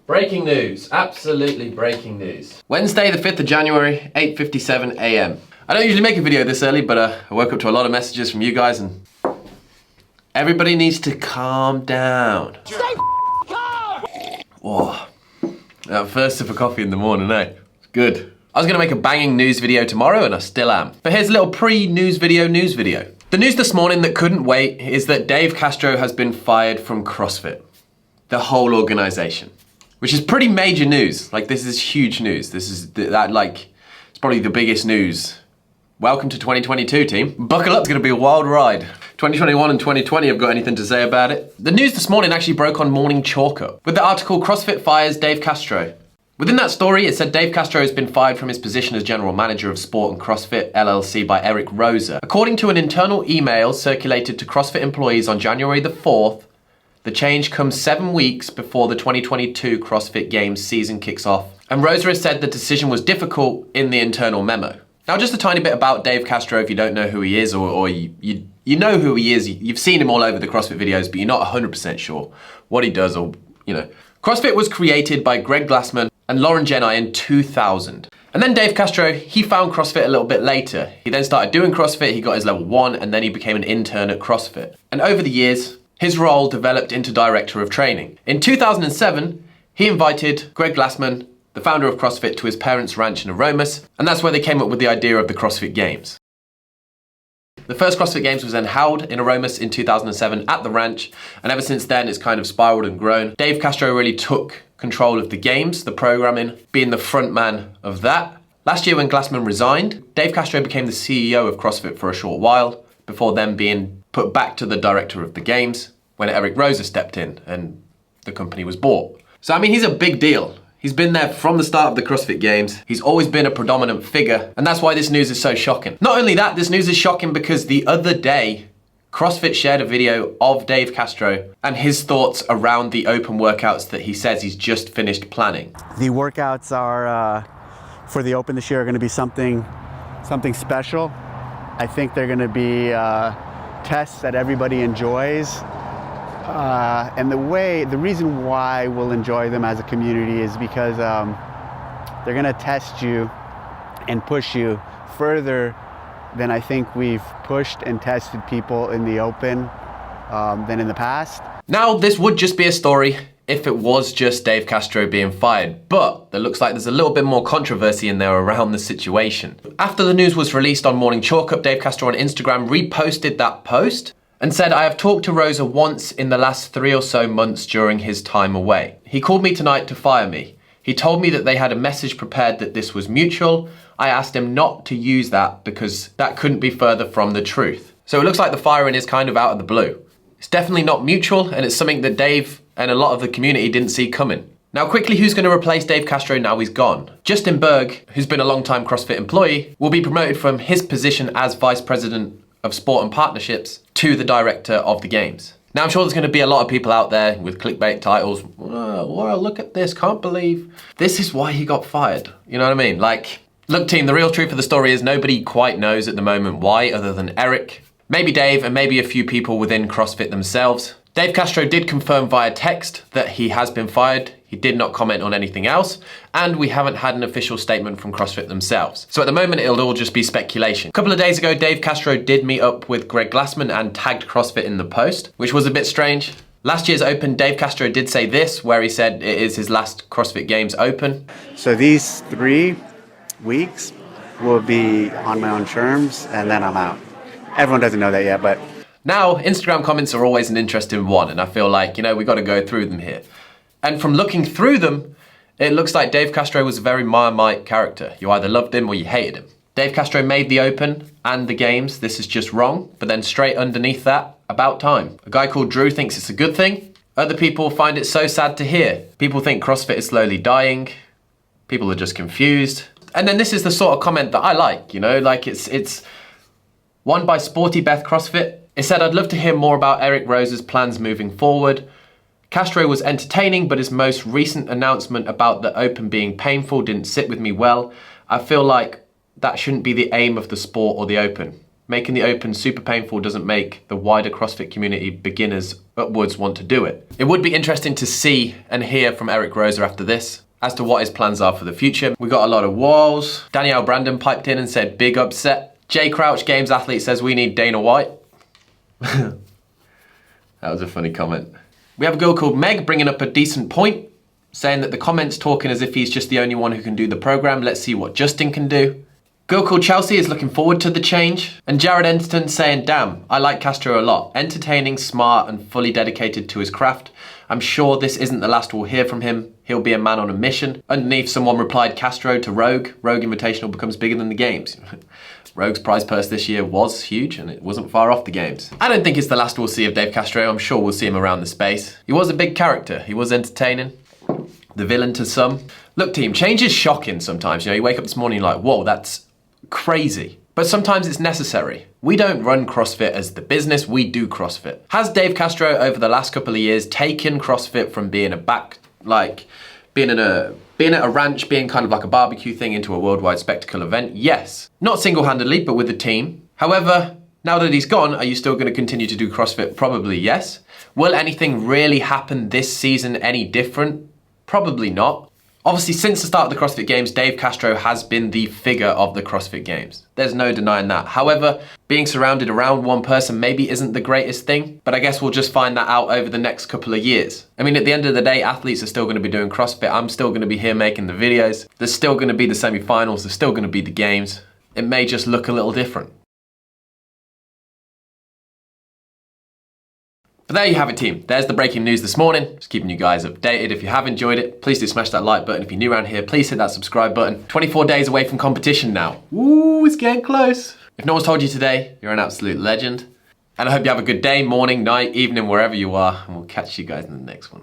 Breaking news, absolutely breaking news. Wednesday the 5th of January, 8:57 a.m. I don't usually make a video this early, but I woke up to a lot of messages from you guys and everybody needs to calm down. Stay calm! Whoa, that first sip of coffee in the morning, eh? It's good. I was gonna make a banging news video tomorrow and I still am. But here's a little pre-news video news video. The news this morning that couldn't wait is that Dave Castro has been fired from CrossFit. The whole organization. Which is pretty major news. Like, this is huge news. This is it's probably the biggest news. Welcome to 2022, team. Buckle up, it's gonna be a wild ride. 2021 and 2020 have got anything to say about it. The news this morning actually broke on Morning Chalk Up with the article CrossFit fires Dave Castro. Within that story, it said Dave Castro has been fired from his position as General Manager of Sport and CrossFit LLC by Roza. According to an internal email circulated to CrossFit employees on January the 4th, the change comes 7 weeks before the 2022 CrossFit Games season kicks off. And Roza has said the decision was difficult in the internal memo. Now, just a tiny bit about Dave Castro if you don't know who he is, or you know who he is. You've seen him all over the CrossFit videos, but you're not 100% sure what he does or, you know. CrossFit was created by Greg Glassman and Lauren Jenai in 2000. And then Dave Castro, he found CrossFit a little bit later. He then started doing CrossFit, he got his level 1, and then he became an intern at CrossFit. And over the years, his role developed into Director of Training. In 2007, he invited Greg Glassman, the founder of CrossFit, to his parents' ranch in Aromas, and that's where they came up with the idea of the CrossFit Games. The first CrossFit Games was then held in Aromas in 2007 at the ranch, and ever since then it's kind of spiraled and grown. Dave Castro really took control of the games, the programming, being the front man of that. Last year when Glassman resigned, Dave Castro became the CEO of CrossFit for a short while, before then being put back to the director of the games when Roza stepped in and the company was bought. So I mean, he's a big deal. He's been there from the start of the CrossFit Games. He's always been a predominant figure, and that's why this news is so shocking. Not only that, this news is shocking because the other day, CrossFit shared a video of Dave Castro and his thoughts around the open workouts that he says he's just finished planning. The workouts are, for the open this year, are gonna be something special. I think they're gonna be tests that everybody enjoys. And the reason why we'll enjoy them as a community is because they're gonna test you and push you further than I think we've pushed and tested people in the open than in the past. Now, this would just be a story if it was just Dave Castro being fired, but it looks like there's a little bit more controversy in there around the situation. After the news was released on Morning Chalk Up, Dave Castro on Instagram reposted that post and said, "I have talked to Roza once in the last 3 or so months during his time away. He called me tonight to fire me. He told me that they had a message prepared that this was mutual. I asked him not to use that because that couldn't be further from the truth." So it looks like the firing is kind of out of the blue. It's definitely not mutual, and it's something that Dave and a lot of the community didn't see coming. Now quickly, who's going to replace Dave Castro now he's gone? Justin Berg, who's been a long-time CrossFit employee, will be promoted from his position as Vice President of Sport and Partnerships to the Director of the Games. Now I'm sure there's going to be a lot of people out there with clickbait titles. Wow, look at this, can't believe this is why he got fired. You know what I mean? Like, look team, the real truth of the story is nobody quite knows at the moment why, other than Eric, maybe Dave, and maybe a few people within CrossFit themselves. Dave Castro did confirm via text that he has been fired. He did not comment on anything else, and we haven't had an official statement from CrossFit themselves. So at the moment, it'll all just be speculation. A couple of days ago, Dave Castro did meet up with Greg Glassman and tagged CrossFit in the post, which was a bit strange. Last year's Open, Dave Castro did say this, where he said it is his last CrossFit Games Open. So these 3 weeks will be on my own terms, and then I'm out. Everyone doesn't know that yet, but... Now, Instagram comments are always an interesting one, and I feel like, you know, we got to go through them here. And from looking through them, it looks like Dave Castro was a very Marmite character. You either loved him or you hated him. Dave Castro made the Open and the Games. This is just wrong. But then straight underneath that, about time. A guy called Drew thinks it's a good thing. Other people find it so sad to hear. People think CrossFit is slowly dying. People are just confused. And then this is the sort of comment that I like, you know, like it's one by Sporty Beth CrossFit. It said, "I'd love to hear more about Roza's plans moving forward. Castro was entertaining, but his most recent announcement about the Open being painful didn't sit with me well. I feel like that shouldn't be the aim of the sport or the Open. Making the Open super painful doesn't make the wider CrossFit community, beginners upwards want to do it. It would be interesting to see and hear from Eric Roza after this as to what his plans are for the future. We got a lot of walls. Danielle Brandon piped in and said, big upset. Jay Crouch, Games Athlete, says we need Dana White. That was a funny comment. We have a girl called Meg bringing up a decent point, saying that the comments talking as if he's just the only one who can do the program. Let's see what Justin can do. Girl called Chelsea is looking forward to the change. And Jared Enterton saying, damn, I like Castro a lot. Entertaining, smart, and fully dedicated to his craft. I'm sure this isn't the last we'll hear from him. He'll be a man on a mission. Underneath, someone replied Castro to Rogue. Rogue Invitational becomes bigger than the games. Rogue's prize purse this year was huge, and it wasn't far off the games. I don't think it's the last we'll see of Dave Castro. I'm sure we'll see him around the space. He was a big character. He was entertaining. The villain to some. Look, team, change is shocking sometimes. You wake up this morning like, whoa, that's crazy. But sometimes it's necessary. We don't run CrossFit as the business, we do CrossFit. Has Dave Castro over the last couple of years taken CrossFit from being being at a ranch, being kind of like a barbecue thing into a worldwide spectacle event? Yes. Not single-handedly, but with a team. However, now that he's gone, are you still going to continue to do CrossFit? Probably yes. Will anything really happen this season any different? Probably not. Obviously, since the start of the CrossFit Games, Dave Castro has been the figure of the CrossFit Games. There's no denying that. However, being surrounded around one person maybe isn't the greatest thing, but I guess we'll just find that out over the next couple of years. I mean, at the end of the day, athletes are still going to be doing CrossFit. I'm still going to be here making the videos. There's still going to be the semi-finals. There's still going to be the games. It may just look a little different. But there you have it, team. There's the breaking news this morning. Just keeping you guys updated. If you have enjoyed it, please do smash that like button. If you're new around here, please hit that subscribe button. 24 days away from competition now. Ooh, it's getting close. If no one's told you today, you're an absolute legend. And I hope you have a good day, morning, night, evening, wherever you are. And we'll catch you guys in the next one.